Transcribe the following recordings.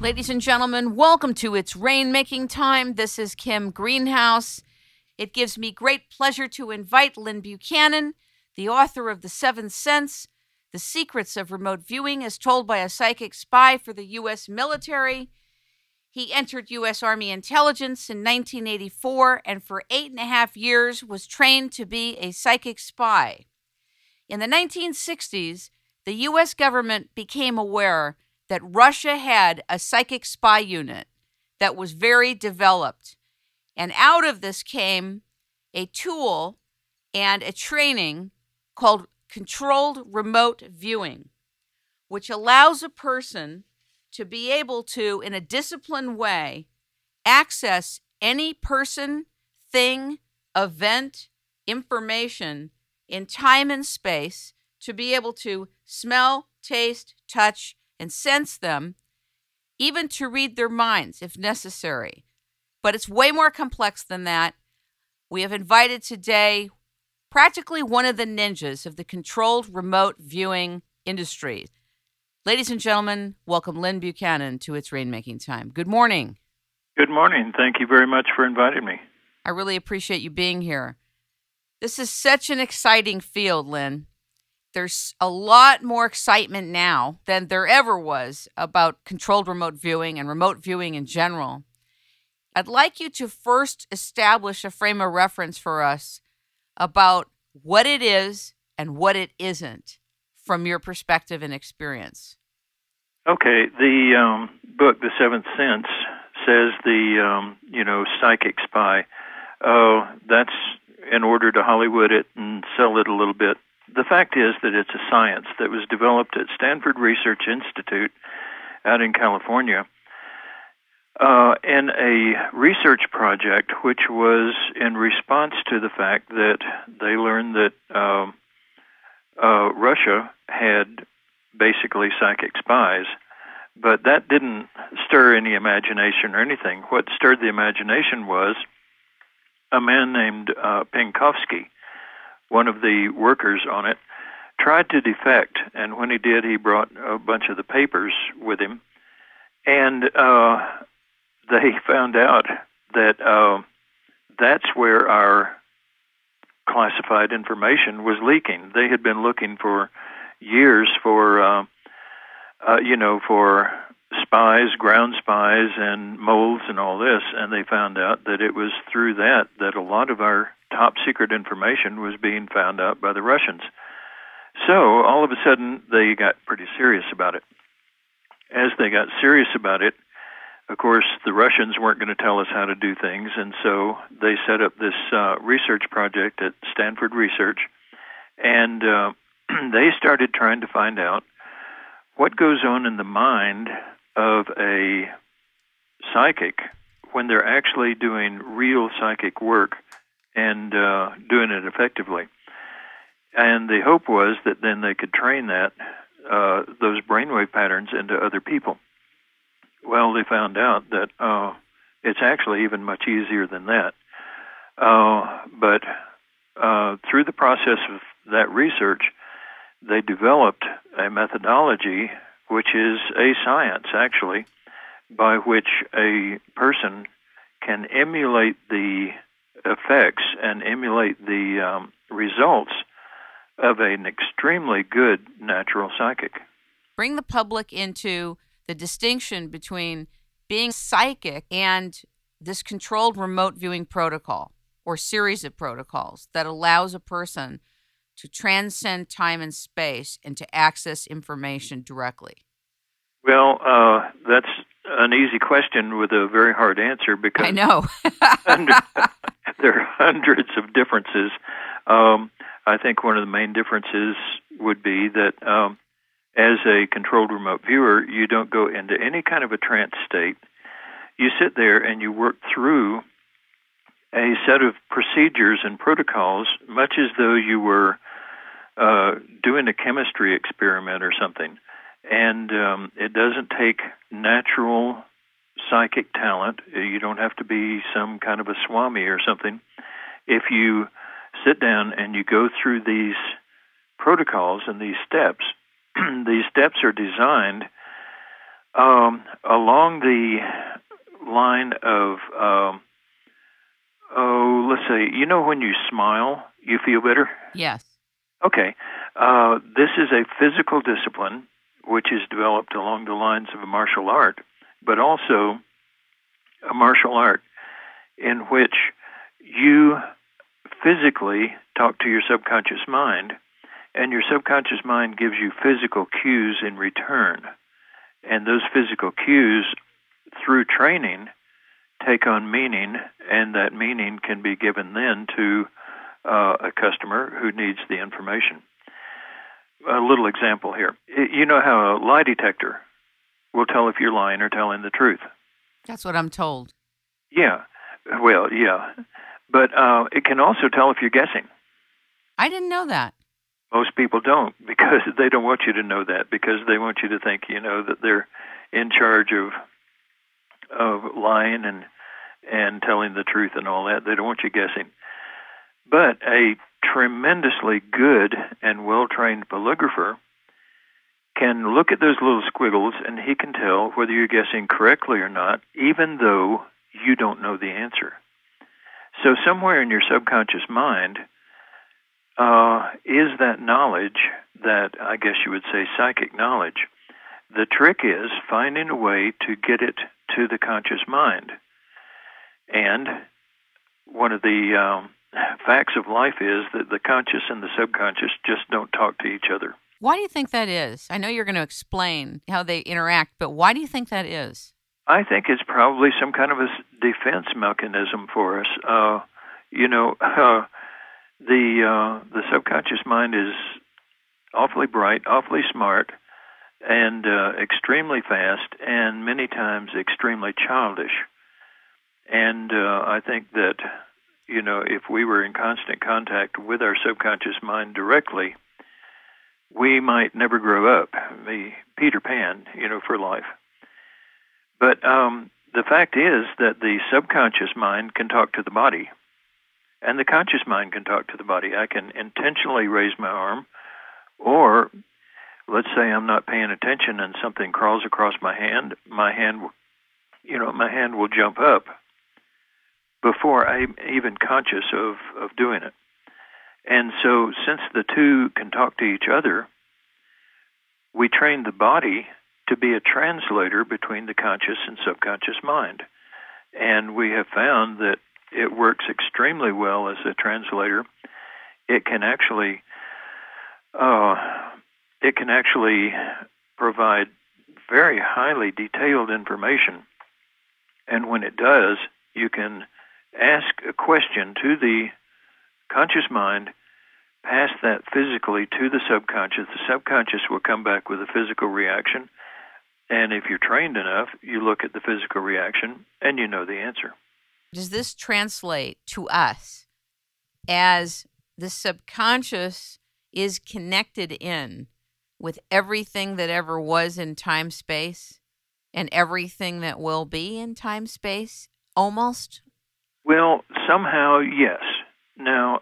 Ladies and gentlemen, welcome to It's Rainmaking Time. This is Kim Greenhouse. It gives me great pleasure to invite Lyn Buchanan, the author of The Seventh Sense, The Secrets of Remote Viewing as Told by a Psychic Spy for the U.S. Military. He entered U.S. Army Intelligence in 1984 and for 8.5 years was trained to be a psychic spy. In the 1960s, the U.S. government became aware that Russia had a psychic spy unit that was very developed. And out of this came a tool and a training called controlled remote viewing, which allows a person to be able to, in a disciplined way, access any person, thing, event, information in time and space, to be able to smell, taste, touch, and sense them, even to read their minds if necessary. But it's way more complex than that. We have invited today practically one of the ninjas of the controlled remote viewing industry. Ladies and gentlemen, welcome Lyn Buchanan to It's Rainmaking Time. Good morning. Good morning. Thank you very much for inviting me. I really appreciate you being here. This is such an exciting field, Lyn. There's a lot more excitement now than there ever was about controlled remote viewing and remote viewing in general. I'd like you to first establish a frame of reference for us about what it is and what it isn't from your perspective and experience. Okay, the book, The Seventh Sense, says the, psychic spy. That's in order to Hollywood it and sell it a little bit. The fact is that it's a science that was developed at Stanford Research Institute out in California in a research project which was in response to the fact that they learned that Russia had basically psychic spies, but that didn't stir any imagination or anything. What stirred the imagination was a man named Penkovsky, one of the workers on it, tried to defect, and when he did, he brought a bunch of the papers with him, and they found out that that's where our classified information was leaking. They had been looking for years for, for spies, ground spies, and moles and all this, and they found out that it was through that a lot of our top secret information was being found out by the Russians. So all of a sudden they got pretty serious about it. As they got serious about it, of course, the Russians weren't going to tell us how to do things, and so they set up this research project at Stanford Research, and they started trying to find out what goes on in the mind of a psychic when they're actually doing real psychic work and doing it effectively. And the hope was that then they could train those brainwave patterns into other people. Well, they found out that it's actually even much easier than that. But through the process of that research, they developed a methodology, which is a science, actually, by which a person can emulate the effects and emulate the results of an extremely good natural psychic. Bring the public into the distinction between being psychic and this controlled remote viewing protocol or series of protocols that allows a person to transcend time and space and to access information directly. Well, that's an easy question with a very hard answer because I know. there are hundreds of differences. I think one of the main differences would be that as a controlled remote viewer, you don't go into any kind of a trance state. You sit there and you work through a set of procedures and protocols, much as though you were doing a chemistry experiment or something. And it doesn't take natural psychic talent. You don't have to be some kind of a swami or something. If you sit down and you go through these protocols and these steps are designed Along the line of, let's say, when you smile, you feel better? Yes. Okay. This is a physical discipline which is developed along the lines of a martial art, but also a martial art in which you physically talk to your subconscious mind, and your subconscious mind gives you physical cues in return. And those physical cues, through training, take on meaning, and that meaning can be given then to a customer who needs the information. A little example here. You know how a lie detector will tell if you're lying or telling the truth? That's what I'm told. Yeah. Well, yeah. But it can also tell if you're guessing. I didn't know that. Most people don't, because they don't want you to know that, because they want you to think, that they're in charge of lying and telling the truth and all that. They don't want you guessing. But a tremendously good and well-trained polygrapher can look at those little squiggles, and he can tell whether you're guessing correctly or not, even though you don't know the answer. So somewhere in your subconscious mind is that knowledge, that I guess you would say psychic knowledge. The trick is finding a way to get it to the conscious mind. And one of the facts of life is that the conscious and the subconscious just don't talk to each other. Why do you think that is? I know you're going to explain how they interact, but why do you think that is? I think it's probably some kind of a defense mechanism for us. The subconscious mind is awfully bright, awfully smart, and extremely fast, and many times extremely childish. And I think that, if we were in constant contact with our subconscious mind directly, we might never grow up, Peter Pan, for life. But the fact is that the subconscious mind can talk to the body, and the conscious mind can talk to the body. I can intentionally raise my arm, or let's say I'm not paying attention and something crawls across my hand. My hand will jump up before I'm even conscious of doing it. And so since the two can talk to each other, we train the body to be a translator between the conscious and subconscious mind. And we have found that it works extremely well as a translator. It can actually provide very highly detailed information. And when it does, you can ask a question to the conscious mind, pass that physically to the subconscious. The subconscious will come back with a physical reaction. And if you're trained enough, you look at the physical reaction and you know the answer. Does this translate to us as the subconscious is connected in with everything that ever was in time, space, and everything that will be in time, space, almost? Well, somehow, yes. Now,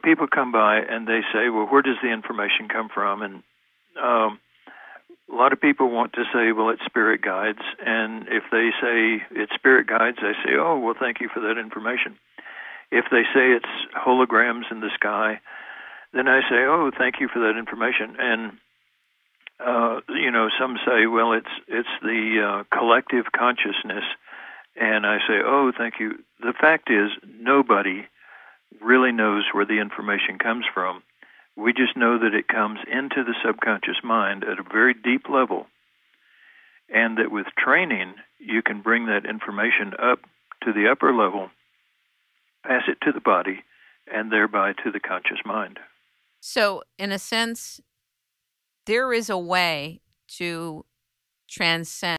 people come by and they say, well, where does the information come from? And a lot of people want to say, well, it's spirit guides. And if they say it's spirit guides, I say, oh, well, thank you for that information. If they say it's holograms in the sky, then I say, oh, thank you for that information. And, some say, well, it's the collective consciousness. And I say, oh, thank you. The fact is, nobody really knows where the information comes from. We just know that it comes into the subconscious mind at a very deep level, and that with training, you can bring that information up to the upper level, pass it to the body, and thereby to the conscious mind. So, in a sense, there is a way to transcend